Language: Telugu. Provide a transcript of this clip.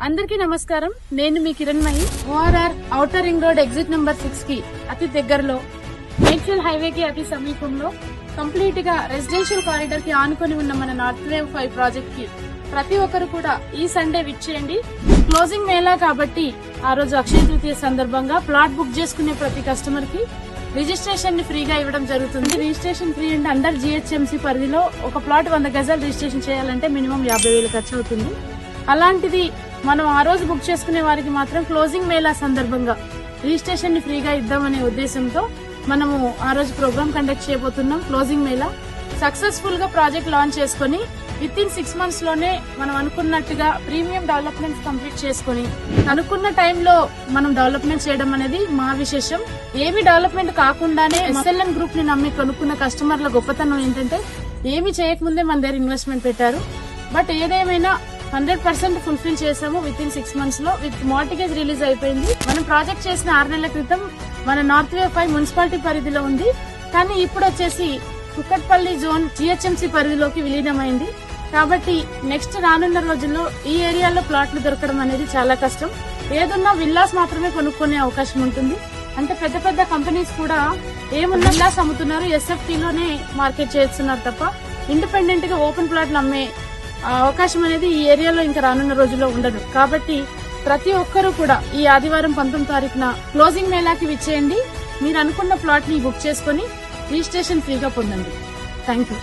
అందరికీ నమస్కారం. నేను మీ Kiranmayi. ORR outer ring road exit number 6 కి అతి దగ్గరలో, మేడ్చల్ హైవే కి అతి సమీపంలో, కంప్లీట్ గా రెసిడెన్షియల్ కారిడార్ కి ఆనుకొని ఉన్న మన నార్త్ వేవ్ 5 ప్రాజెక్ట్ కి ప్రతి ఒక్కరు కూడా ఈ సండే విచ్చేయండి. క్లోజింగ్ మేళా కాబట్టి ఆ రోజు అక్షయ తృతీయ సందర్భంగా ప్లాట్ బుక్ చేసుకునే ప్రతి కస్టమర్ కి రిజిస్ట్రేషన్ ని ఫ్రీగా ఇవ్వడం జరుగుతుంది. రిజిస్ట్రేషన్ ఫ్రీ అంటే అండర్ GHMC పరిధిలో ఒక ప్లాట్ 100 గజాలు రిజిస్ట్రేషన్ చేయాలంటే మినిమం 50,000 ఖర్చు అవుతుంది. అలాంటిది మనం ఆ రోజు బుక్ చేసుకునే వారికి మాత్రం క్లోజింగ్ మేళా సందర్భంగా రిజిస్ట్రేషన్ ని ఫ్రీగా ఇద్దామనే ఉద్దేశంతో మనము ఆ రోజు ప్రోగ్రామ్ కండక్ట్ చేయబోతున్నాం. క్లోజింగ్ మేళా సక్సెస్ఫుల్ గా ప్రాజెక్ట్ లాంచ్ చేసుకుని విత్ ఇన్ 6 months లోనే మనం అనుకున్నట్టుగా ప్రీమియం డెవలప్మెంట్స్ కంప్లీట్ చేసుకుని అనుకున్న టైంలో మనం డెవలప్మెంట్ చేయడం అనేది మా విశేషం. ఏమి డెవలప్మెంట్ కాకుండానే SLN గ్రూప్ ని నమ్మి కొనుక్కున్న కస్టమర్ల గొప్పతనం ఏంటంటే ఏమి చేయకముందే మన దగ్గర ఇన్వెస్ట్మెంట్ పెట్టారు. బట్ ఏదేమైనా 100% ఫుల్ఫిల్ చేసాము. విత్ ఇన్ 6 months లో విత్ మార్టిగేజ్ రిలీజ్ అయిపోయింది. మనం ప్రాజెక్ట్ చేసిన 6 నెలల క్రితం మన నార్త్ వేవ్ 5 మున్సిపాలిటీ పరిధిలో ఉంది. కానీ ఇప్పుడు వచ్చేసి కుక్కట్పల్లి జోన్ GHMC పరిధిలోకి విలీనమైంది. కాబట్టి నెక్స్ట్ రానున్న రోజుల్లో ఈ ఏరియాలో ప్లాట్లు దొరకడం అనేది చాలా కష్టం. ఏదున్నా విల్లాస్ మాత్రమే కొనుక్కునే అవకాశం ఉంటుంది. అంటే పెద్ద పెద్ద కంపెనీస్ కూడా ఏమున్నా విల్లాస్ అమ్ముతున్నారు, SFT లోనే మార్కెట్ చేస్తున్నారు తప్ప ఇండిపెండెంట్ గా ఓపెన్ ప్లాట్లు అమ్మే అవకాశం అనేది ఈ ఏరియాలో ఇంకా రానున్న రోజుల్లో ఉండదు. కాబట్టి ప్రతి ఒక్కరూ కూడా ఈ ఆదివారం 19వ తారీఖున క్లోజింగ్ మేళాకి విచ్చేయండి. మీరు అనుకున్న ప్లాట్ ని బుక్ చేసుకుని రిజిస్ట్రేషన్ ఫ్రీగా పొందండి. Thank you.